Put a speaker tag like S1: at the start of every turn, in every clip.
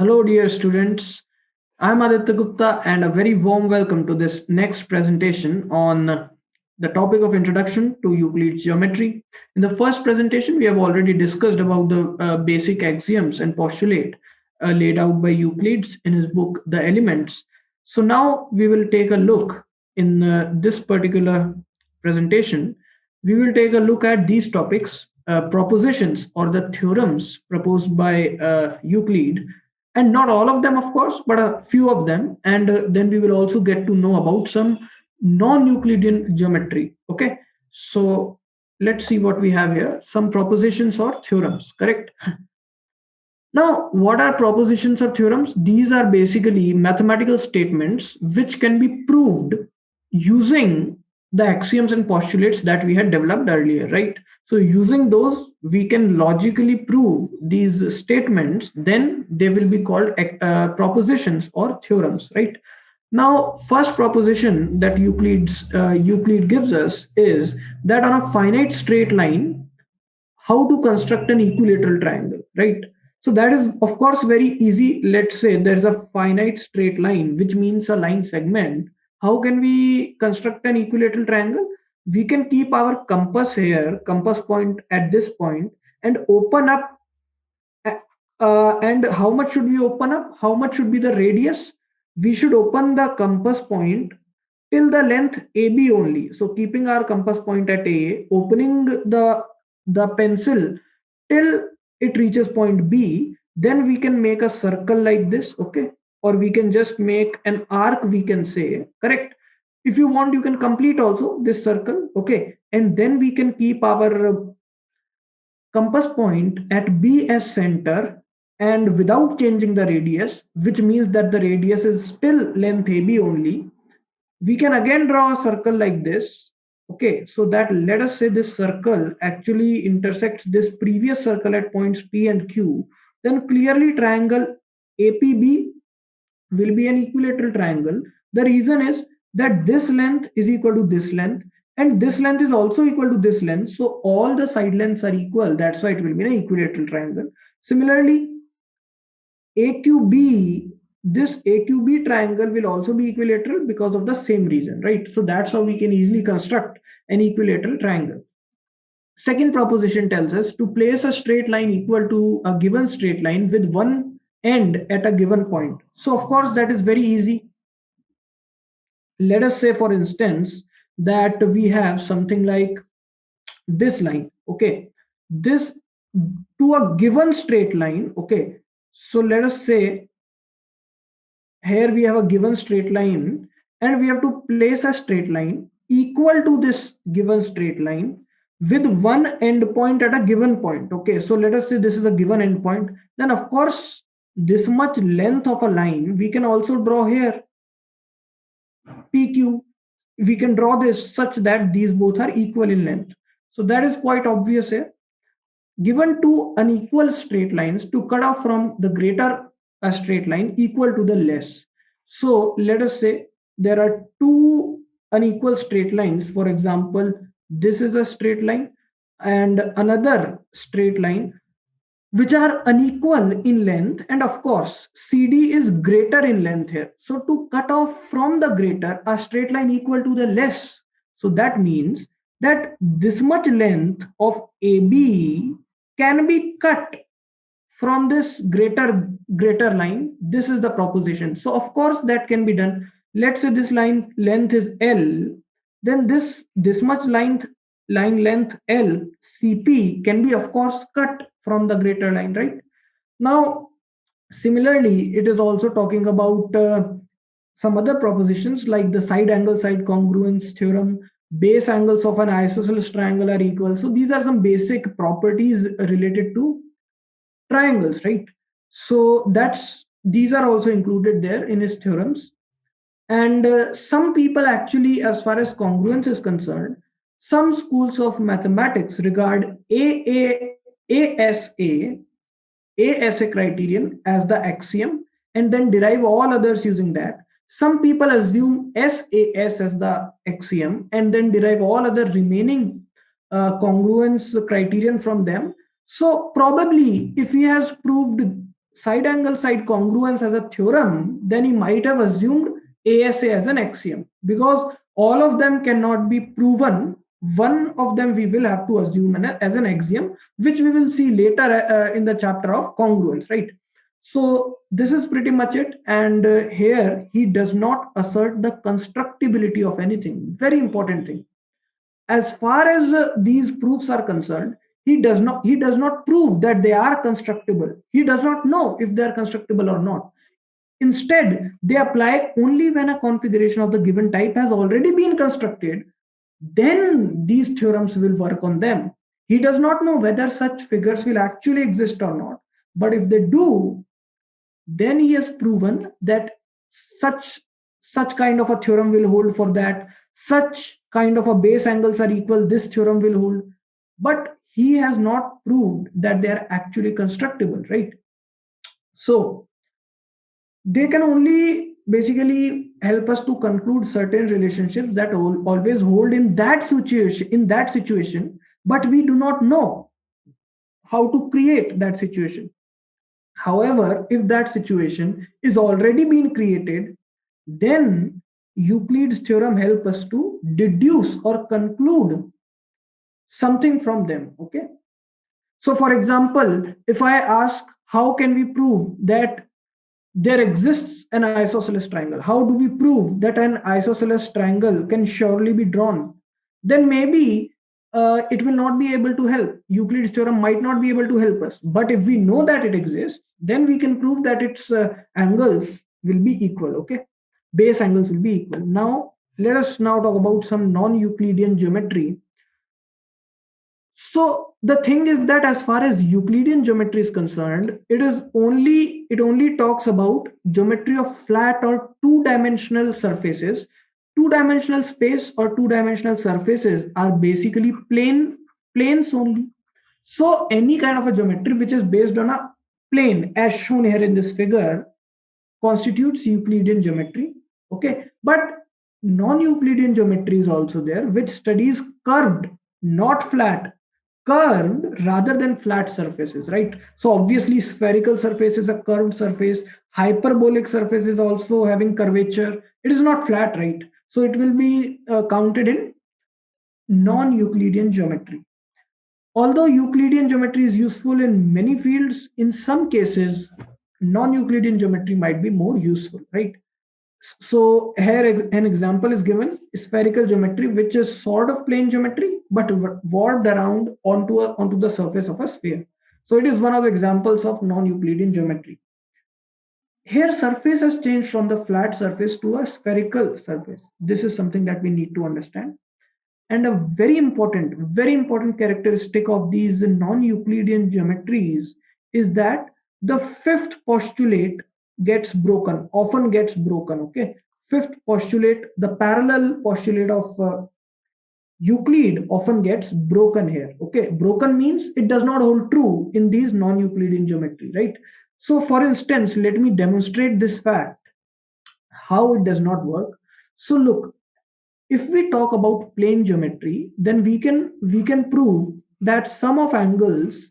S1: Hello, dear students. I'm Aditya Gupta, and a very warm welcome to this next presentation on the topic of introduction to Euclid geometry. In the first presentation, we have already discussed about the basic axioms and postulate laid out by Euclid in his book, The Elements. So now we will take a look in this particular presentation. We will take a look at these topics, propositions or the theorems proposed by Euclid, and not all of them of course, but a few of them, and then we will also get to know about some non-Euclidean geometry. Okay, so let's see what we have here. Some propositions or theorems, correct? Now, what are propositions or theorems? These are basically mathematical statements which can be proved using the axioms and postulates that we had developed earlier, right? So, using those, we can logically prove these statements, then they will be called propositions or theorems, right? Now, first proposition that Euclid gives us is that on a finite straight line, how to construct an equilateral triangle, right? So that is of course very easy. Let's say there's a finite straight line, which means a line segment. How can we construct an equilateral triangle? We can keep our compass here, compass point at this point, and open up. And how much should we open up? How much should be the radius? We should open the compass point till the length AB only. So keeping our compass point at A, opening the pencil till it reaches point B, then we can make a circle like this, okay? Or we can just make an arc, we can say, correct? If you want, you can complete also this circle, okay? And then we can keep our compass point at B as center and without changing the radius, which means that the radius is still length AB only, we can again draw a circle like this. Okay, so that let us say this circle actually intersects this previous circle at points P and Q. Then clearly triangle APB will be an equilateral triangle. The reason is that this length is equal to this length and this length is also equal to this length. So all the side lengths are equal. That's why it will be an equilateral triangle. Similarly, AQB, this AQB triangle will also be equilateral because of the same reason, right? So that's how we can easily construct an equilateral triangle. Second proposition tells us to place a straight line equal to a given straight line with one end at a given point. So of course that is very easy. Let us say for instance that we have something like this line, okay? This to a given straight line, okay? So let us say here we have a given straight line and we have to place a straight line equal to this given straight line with one endpoint at a given point. Okay, so let us say this is a given endpoint. Then of course, this much length of a line we can also draw here, PQ. We can draw this such that these both are equal in length. So that is quite obvious here. Given two unequal straight lines to cut off from the greater a straight line equal to the less. So let us say there are two unequal straight lines. For example, this is a straight line and another straight line which are unequal in length, and of course CD is greater in length here. So to cut off from the greater a straight line equal to the less, so that means that this much length of AB can be cut from this greater line. This is the proposition. So of course that can be done. Let's say this line length is L, then this much line length L, CP, can be of course cut from the greater line, right? Now similarly, it is also talking about some other propositions like the side angle side congruence theorem. Base angles of an isosceles triangle are equal. So these are some basic properties related to triangles, right? So that's these are also included there in his theorems. And some people actually, as far as congruence is concerned, some schools of mathematics regard ASA as a criterion as the axiom and then derive all others using that. Some people assume SAS as the axiom and then derive all other remaining congruence criterion from them. So probably if he has proved side angle side congruence as a theorem, then he might have assumed ASA as an axiom, because all of them cannot be proven. One of them we will have to assume as an axiom, which we will see later in the chapter of congruence, right? So this is pretty much it. And here he does not assert the constructibility of anything. Very important thing. As far as these proofs are concerned, he does not prove that they are constructible. He does not know if they are constructible or not. Instead, they apply only when a configuration of the given type has already been constructed. Then these theorems will work on them. He does not know whether such figures will actually exist or not. But if they do, then he has proven that such kind of a theorem will hold for that, such kind of a base angles are equal, this theorem will hold. But he has not proved that they are actually constructible, right? So they can only basically help us to conclude certain relationships that always hold in that situation, but we do not know how to create that situation. However, if that situation is already been created, then Euclid's theorem help us to deduce or conclude something from them. Okay. So, for example, if I ask, how can we prove that there exists an isosceles triangle? How do we prove that an isosceles triangle can surely be drawn? Then maybe it will not be able to help. Euclid's theorem might not be able to help us. But if we know that it exists, then we can prove that its angles will be equal. Okay, base angles will be equal. Now let us now talk about some non-Euclidean geometry. So the thing is that as far as Euclidean geometry is concerned, it only talks about geometry of flat or two-dimensional surfaces. Two-dimensional space or two-dimensional surfaces are basically planes only. So any kind of a geometry which is based on a plane, as shown here in this figure, constitutes Euclidean geometry. Okay, but non-Euclidean geometry is also there, which studies curved, not flat, curved rather than flat surfaces, right? So obviously, spherical surface is a curved surface. Hyperbolic surface is also having curvature. It is not flat, right? So it will be counted in non-Euclidean geometry. Although Euclidean geometry is useful in many fields, in some cases, non-Euclidean geometry might be more useful, right? So here an example is given: spherical geometry, which is sort of plane geometry, but warped around onto the surface of a sphere. So it is one of the examples of non-Euclidean geometry. Here, surface has changed from the flat surface to a spherical surface. This is something that we need to understand. And a very important characteristic of these non-Euclidean geometries is that the fifth postulate gets broken, often gets broken. Okay. Fifth postulate, the parallel postulate of Euclid often gets broken here. Okay. Broken means it does not hold true in these non-Euclidean geometry, right? So for instance, let me demonstrate this fact, how it does not work. So look, if we talk about plane geometry, then we can prove that sum of angles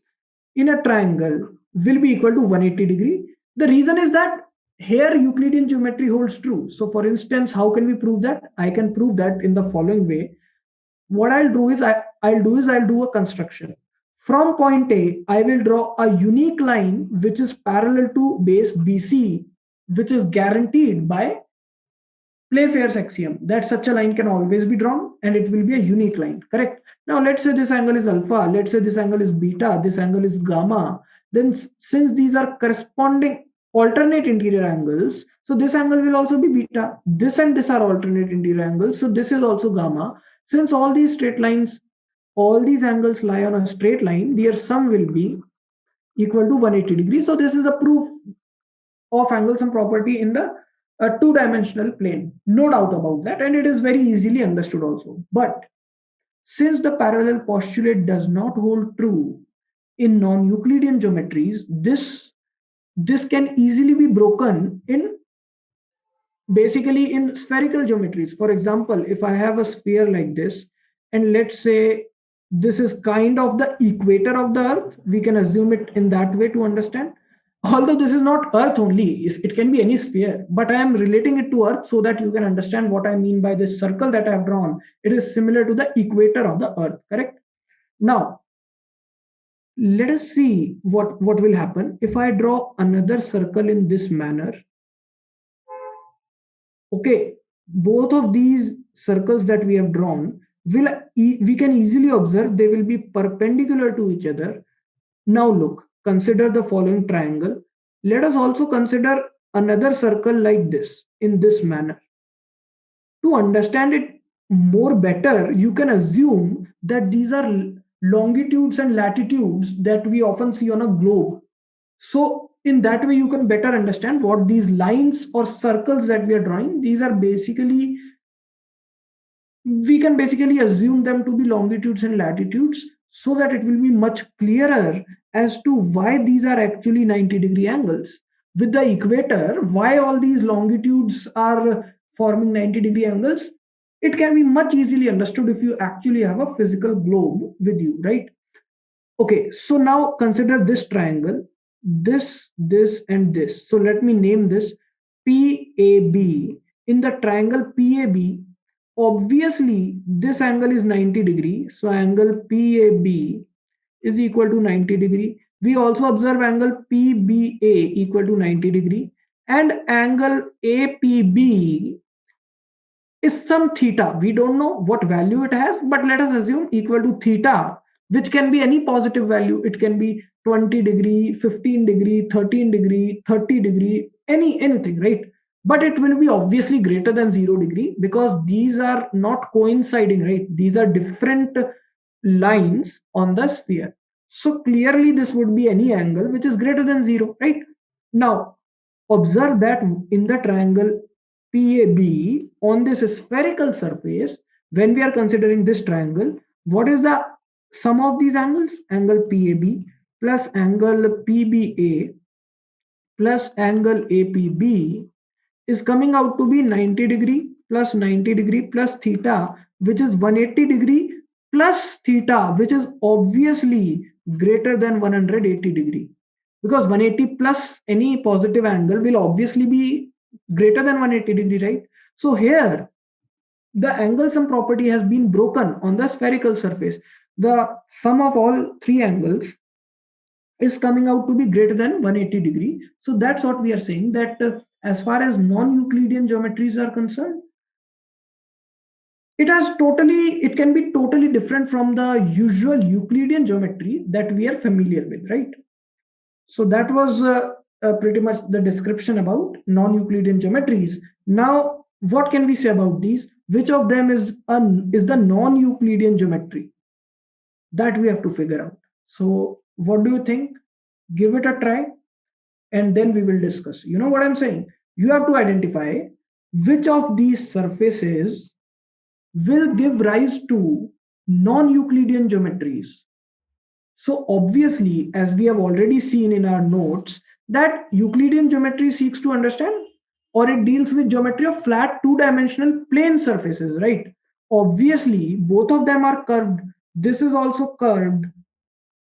S1: in a triangle will be equal to 180-degree. The reason is that here Euclidean geometry holds true. So for instance, how can we prove that? I can prove that in the following way. What I'll do a construction. From point A, I will draw a unique line which is parallel to base BC, which is guaranteed by Playfair's axiom that such a line can always be drawn and it will be a unique line, correct? Now, let's say this angle is alpha, let's say this angle is beta, this angle is gamma. Then, since these are corresponding alternate interior angles, so this angle will also be beta. This and this are alternate interior angles, so this is also gamma. Since all these straight lines, all these angles lie on a straight line, their sum will be equal to 180 degrees. So, this is a proof of angle sum property in the two-dimensional plane. No doubt about that. And it is very easily understood also. But since the parallel postulate does not hold true in non-Euclidean geometries, this can easily be broken in basically in spherical geometries. For example, if I have a sphere like this, and let's say this is kind of the equator of the earth, we can assume it in that way to understand. Although this is not earth only, it can be any sphere, but I am relating it to earth so that you can understand what I mean by this circle that I have drawn. It is similar to the equator of the earth, correct? Now let us see what will happen if I draw another circle in this manner. Okay, both of these circles that we have drawn will we can easily observe they will be perpendicular to each other. Now look, consider the following triangle. Let us also consider another circle like this in this manner. To understand it more better, you can assume that these are longitudes and latitudes that we often see on a globe. So in that way, you can better understand what these lines or circles that we are drawing, these are basically, we can basically assume them to be longitudes and latitudes so that it will be much clearer as to why these are actually 90-degree angles. With the equator, why all these longitudes are forming 90-degree angles, it can be much easily understood if you actually have a physical globe with you, right? Okay, so now consider this triangle, this, and this. So let me name this PAB. In the triangle PAB, obviously this angle is 90 degree. So angle PAB is equal to 90 degree. We also observe angle PBA equal to 90 degree, and angle APB is some theta. We don't know what value it has, but let us assume equal to theta, which can be any positive value. It can be 20 degree, 15 degree, 13 degree, 30 degree, anything, right? But it will be obviously greater than 0 degree because these are not coinciding, right? These are different lines on the sphere. So clearly this would be any angle which is greater than 0, right? Now observe that in the triangle PAB on this spherical surface, when we are considering this triangle, what is the sum of these angles? Angle PAB plus angle PBA plus angle APB is coming out to be 90 degree plus 90 degree plus theta, which is 180 degree plus theta, which is obviously greater than 180 degree, because 180 plus any positive angle will obviously be greater than 180 degree, right? So here the angle sum property has been broken on the spherical surface. The sum of all three angles is coming out to be greater than 180 degree. So that's what we are saying, that as far as non-Euclidean geometries are concerned, it can be totally different from the usual Euclidean geometry that we are familiar with, right? So that was pretty much the description about non-Euclidean geometries. Now, what can we say about these? Which of them is the non-Euclidean geometry? That we have to figure out. So, what do you think? Give it a try, and then we will discuss. You know what I'm saying? You have to identify which of these surfaces will give rise to non-Euclidean geometries. So obviously, as we have already seen in our notes, that Euclidean geometry seeks to understand, or it deals with geometry of flat two-dimensional plane surfaces, right? Obviously, both of them are curved. This is also curved.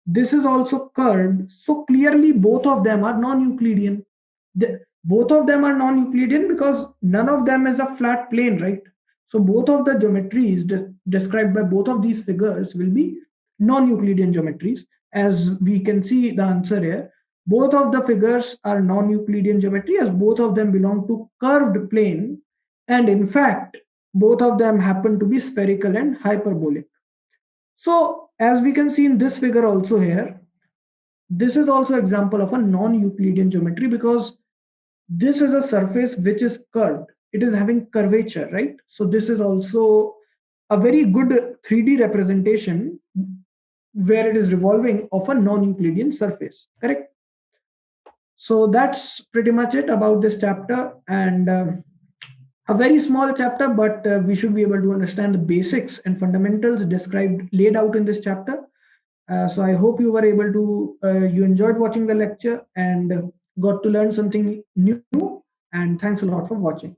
S1: This is also curved. So clearly, both of them are non-Euclidean. Both of them are non-Euclidean because none of them is a flat plane, right? So both of the geometries described by both of these figures will be non-Euclidean geometries. As we can see the answer here, both of the figures are non-Euclidean geometry as both of them belong to curved plane, and in fact, both of them happen to be spherical and hyperbolic. So as we can see in this figure also here, this is also example of a non-Euclidean geometry because this is a surface which is curved. It is having curvature, right? So this is also a very good 3D representation where it is revolving of a non-Euclidean surface, correct? So that's pretty much it about this chapter, and a very small chapter, but we should be able to understand the basics and fundamentals laid out in this chapter. So I hope you were able to, you enjoyed watching the lecture and got to learn something new. And thanks a lot for watching.